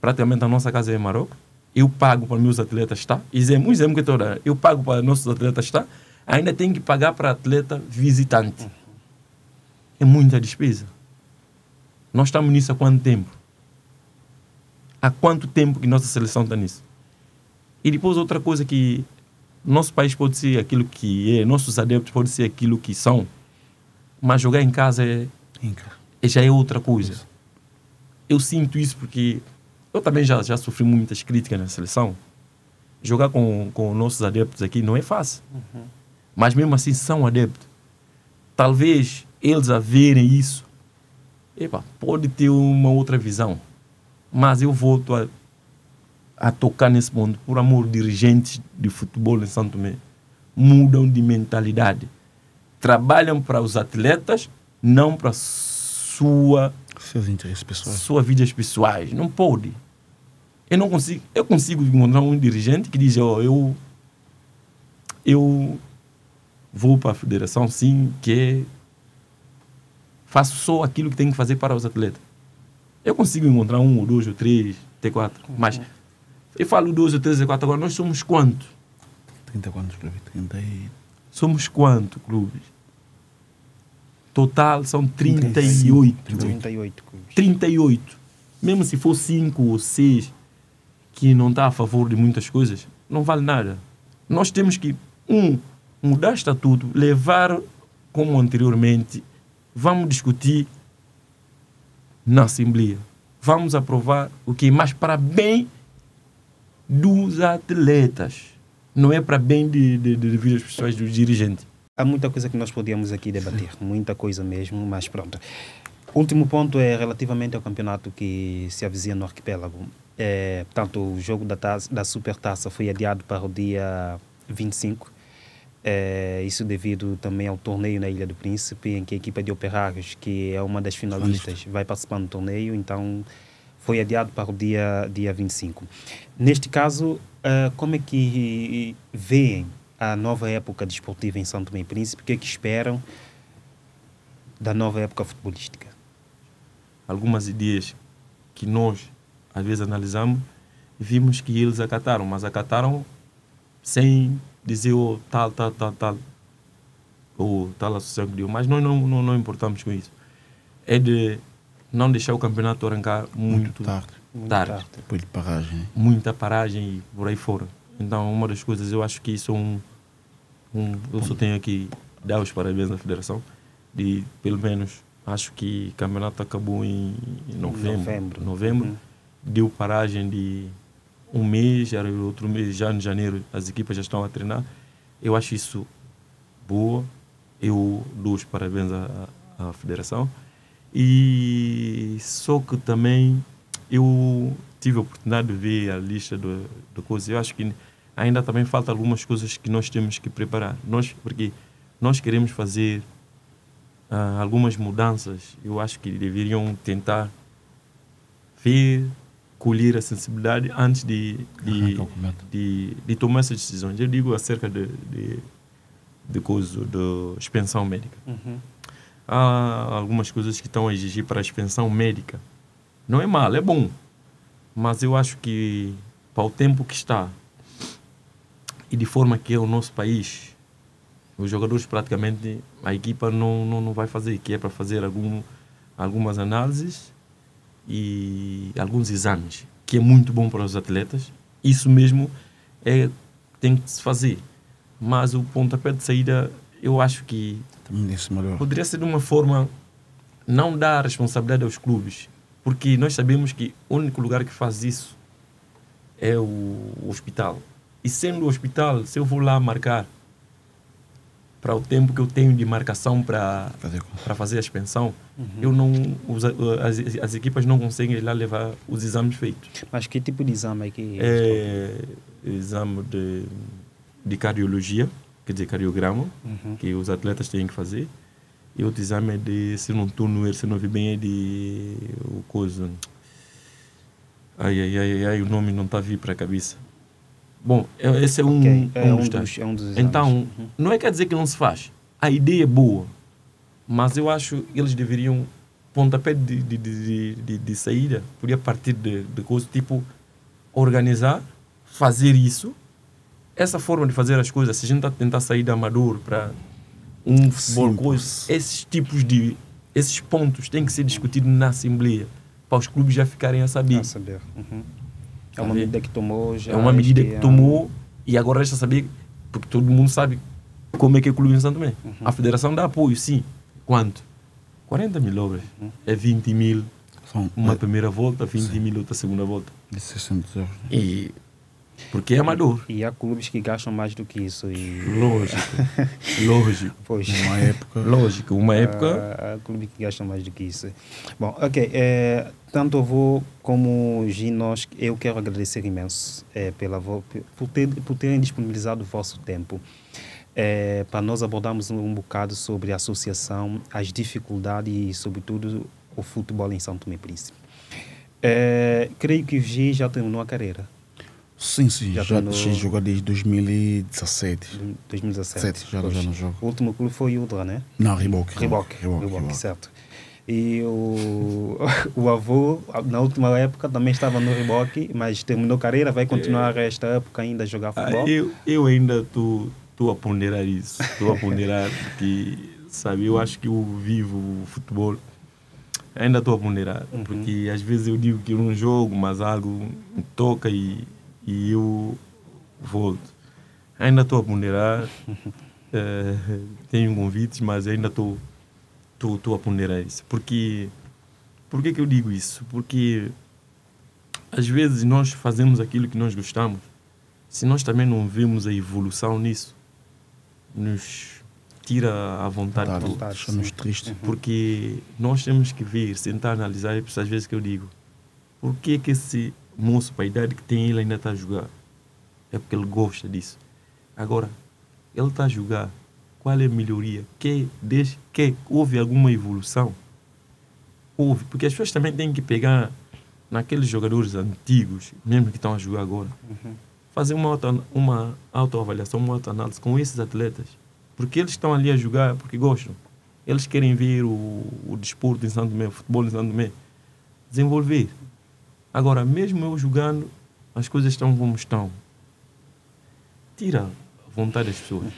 praticamente a nossa casa é em Marrocos, eu pago para meus atletas estar, exemplo que estou dando, eu pago para nossos atletas estar, ainda tenho que pagar para atleta visitante. É muita despesa. Nós estamos nisso há quanto tempo? Há quanto tempo que nossa seleção está nisso? E depois outra coisa que nosso país pode ser aquilo que é, nossos adeptos podem ser aquilo que são, mas jogar em casa já é outra coisa. Eu sinto isso porque eu também já sofri muitas críticas na seleção. Jogar com nossos adeptos aqui não é fácil. Mas mesmo assim são adeptos. Talvez eles a verem isso, pode ter uma outra visão. Mas eu volto a tocar nesse ponto. Por amor, dirigentes de futebol em São Tomé mudam de mentalidade. Trabalham para os atletas, não para seus interesses pessoais. Suas vidas pessoais. Não pode. Eu consigo encontrar um dirigente que diz, eu vou para a federação, sim, faço só aquilo que tenho que fazer para os atletas. Eu consigo encontrar 1 ou 2 ou 3, T4, mas eu falo 2 ou 3 T4, agora nós somos quantos? 30 quantos clubes? 30 e... Somos quantos clubes? Total são 38. 38 clubes. 38. Mesmo se for 5 ou 6 que não está a favor de muitas coisas, não vale nada. Nós temos que, mudar estatuto, levar como anteriormente, vamos discutir na Assembleia. Vamos aprovar o que é mais para bem dos atletas. Não é para bem de vida pessoais dos dirigentes. Há muita coisa que nós podíamos aqui debater, muita coisa mesmo, mas pronto. O último ponto é relativamente ao campeonato que se avizinha no arquipélago. Portanto, o jogo da Supertaça foi adiado para o dia 25. Isso devido também ao torneio na Ilha do Príncipe, em que a equipa de Operários, que é uma das finalistas, vai participar do torneio, então foi adiado para o dia 25. Neste caso, como é que veem a nova época desportiva em São Tomé e Príncipe? O que é que esperam da nova época futebolística? Algumas ideias que nós, às vezes, analisamos e vimos que eles acataram, mas acataram sem dizer tal, ou tal associação que deu. Mas nós não importamos com isso. É de não deixar o campeonato arrancar muito tarde. Depois de paragem. Muita paragem e por aí fora. Então, uma das coisas, eu acho que isso é eu só tenho aqui dar os parabéns à Federação. De, pelo menos, acho que o campeonato acabou em novembro. Deu paragem de um mês, era outro mês, já em janeiro, as equipas já estão a treinar. Eu acho isso boa. Eu dou os parabéns à Federação. E só que também eu tive a oportunidade de ver a lista de coisas. Eu acho que ainda também falta algumas coisas que nós temos que preparar. Porque nós queremos fazer algumas mudanças. Eu acho que deveriam tentar colher a sensibilidade antes de tomar essas decisões. Eu digo acerca de expensão médica. Há algumas coisas que estão a exigir para a expensão médica. Não é mal, é bom. Mas eu acho que para o tempo que está e de forma que é o nosso país, os jogadores praticamente, a equipa não vai fazer, que é para fazer algumas análises e alguns exames, que é muito bom para os atletas. Isso mesmo tem que se fazer. Mas o pontapé de saída, eu acho que poderia ser de uma forma, não dar responsabilidade aos clubes, porque nós sabemos que o único lugar que faz isso é o hospital. E sendo o hospital, se eu vou lá marcar para o tempo que eu tenho de marcação para fazer a expensão, as equipas não conseguem ir lá levar os exames feitos. Mas que tipo de exame é que... Exame de cardiologia, quer dizer, cardiograma, que os atletas têm que fazer. E outro exame é de, se não vi bem, é de... o coisa... o nome não está a vir para a cabeça. Bom, esse é um dos exames. Então, não é quer dizer que não se faz. A ideia é boa, mas eu acho que eles deveriam, pontapé de saída, podia partir de coisas tipo organizar, fazer isso. Essa forma de fazer as coisas, se a gente está a tentar sair de amador para um futebol, esses pontos têm que ser discutidos na Assembleia, para os clubes já ficarem a saber. É uma medida que tomou já. É uma medida que tomou e agora resta saber, porque todo mundo sabe como é que é o clube em São Tomé. A federação dá apoio, sim. Quanto? 40 mil obras. É 20 mil uma primeira volta, 20 mil outra segunda volta. De 60 euros. E porque é amador. E há clubes que gastam mais do que isso. Lógico. Pois. Uma época. Há clubes que gastam mais do que isso. Bom, ok. Tanto eu como o Ginos, eu quero agradecer imenso por terem disponibilizado o vosso tempo para nós abordarmos um bocado sobre a associação, as dificuldades e, sobretudo, o futebol em São Tomé e Príncipe. Creio que o Gi já terminou a carreira. Sim, já tá deixei de jogar desde 2017. 2017. Já não jogo. O último clube foi o Udra, né? Não, Riboc, certo. E o avô, na última época, também estava no Riboc, mas terminou carreira, vai continuar esta época ainda a jogar futebol? Eu ainda estou a ponderar isso. Estou a ponderar porque, sabe, eu acho que eu vivo o futebol. Ainda estou a ponderar, porque às vezes eu digo que eu não jogo, mas algo me toca e eu volto. Ainda estou a ponderar, tenho convites, mas ainda estou a ponderar isso. Por que eu digo isso? Porque às vezes nós fazemos aquilo que nós gostamos, se nós também não vemos a evolução nisso, nos tira a vontade. Deixa-nos tristes. Porque nós temos que ver, sentar, analisar, e às vezes que eu digo, por que esse moço, para a idade que tem, ele ainda está a jogar? É porque ele gosta disso. Agora, ele está a jogar, qual é a melhoria? Desde que houve alguma evolução? Houve, porque as pessoas também têm que pegar naqueles jogadores antigos, mesmo que estão a jogar agora, fazer uma autoavaliação, uma autoanálise com esses atletas. Porque eles estão ali a jogar porque gostam. Eles querem ver o desporto em São Tomé, o futebol em São Tomé, desenvolver. Agora, mesmo eu jogando, as coisas estão como estão. Tira a vontade das pessoas.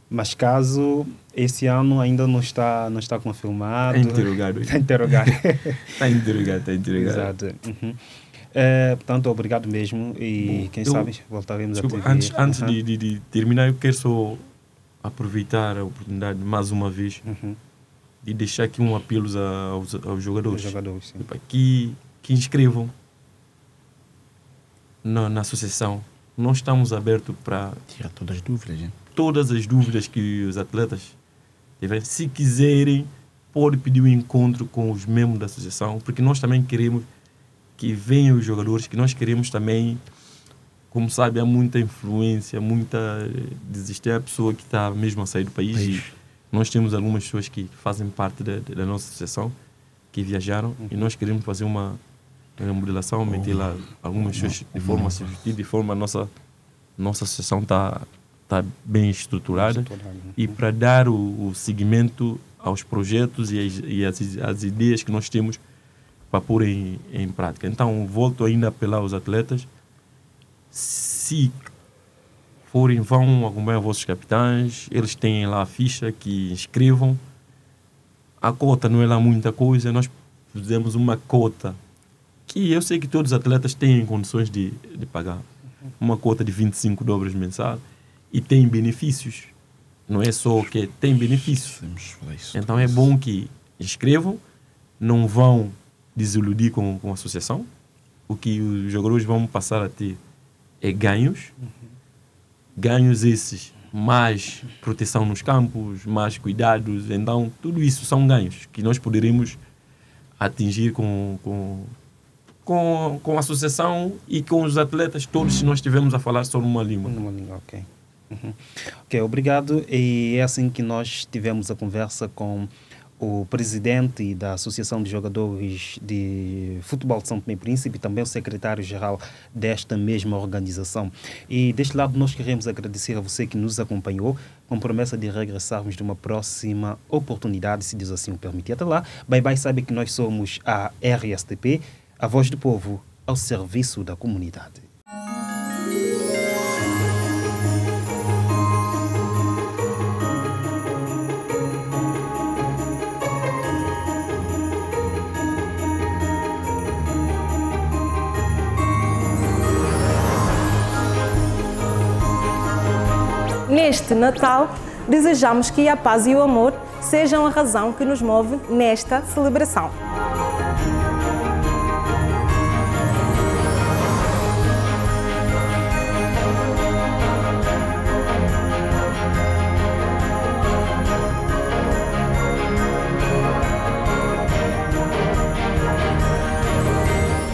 Mas caso esse ano ainda não está confirmado... Está interrogado. Está interrogado. Está interrogado. Exato. Portanto, obrigado mesmo e quem sabe voltaremos a te ver. Antes de terminar, eu quero só aproveitar a oportunidade mais uma vez de deixar aqui um apelo aos jogadores. Sim. Que inscrevam na associação. Nós estamos abertos para tirar todas as dúvidas. Todas as dúvidas que os atletas tiverem. Se quiserem, pode pedir um encontro com os membros da associação, porque nós também queremos que venham os jogadores, que nós queremos também, como sabe, há muita influência, desistir a pessoa que está mesmo a sair do país. E nós temos algumas pessoas que fazem parte da nossa associação, que viajaram, e nós queremos fazer uma modelação, meter lá algumas pessoas de forma substitutiva, de forma a nossa associação está bem estruturada, e para dar o seguimento aos projetos e às ideias que nós temos para pôr em prática. Então, volto ainda a apelar aos atletas, se forem, vão acompanhar vossos capitães, eles têm lá a ficha, que inscrevam. A cota não é lá muita coisa, nós fizemos uma cota que eu sei que todos os atletas têm condições de pagar. Uma cota de 25 dobras mensal e tem benefícios. Não é só que tem benefícios. Então é bom que inscrevam, não vão desiludir com a associação. O que os jogadores vão passar a ter é ganhos. Ganhos esses, mais proteção nos campos, mais cuidados. Então, tudo isso são ganhos que nós poderemos atingir com a associação e com os atletas todos, se nós estivermos a falar só numa língua. Ok. Ok, obrigado. E é assim que nós tivemos a conversa com o presidente da Associação de Jogadores de Futebol de São Tomé e Príncipe e também o secretário-geral desta mesma organização. E deste lado nós queremos agradecer a você que nos acompanhou, com promessa de regressarmos numa próxima oportunidade, se Deus assim o permitir. Até lá, bye, sabe que nós somos a RSTP, a voz do povo ao serviço da comunidade. Neste Natal, desejamos que a paz e o amor sejam a razão que nos move nesta celebração.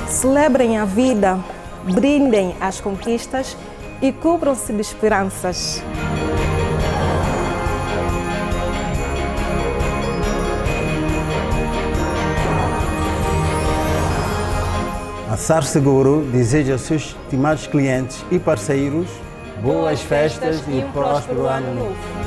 Celebrem a vida, brindem as conquistas e cubram-se de esperanças. A SAR Seguro deseja aos seus estimados clientes e parceiros boas festas e um próspero ano novo.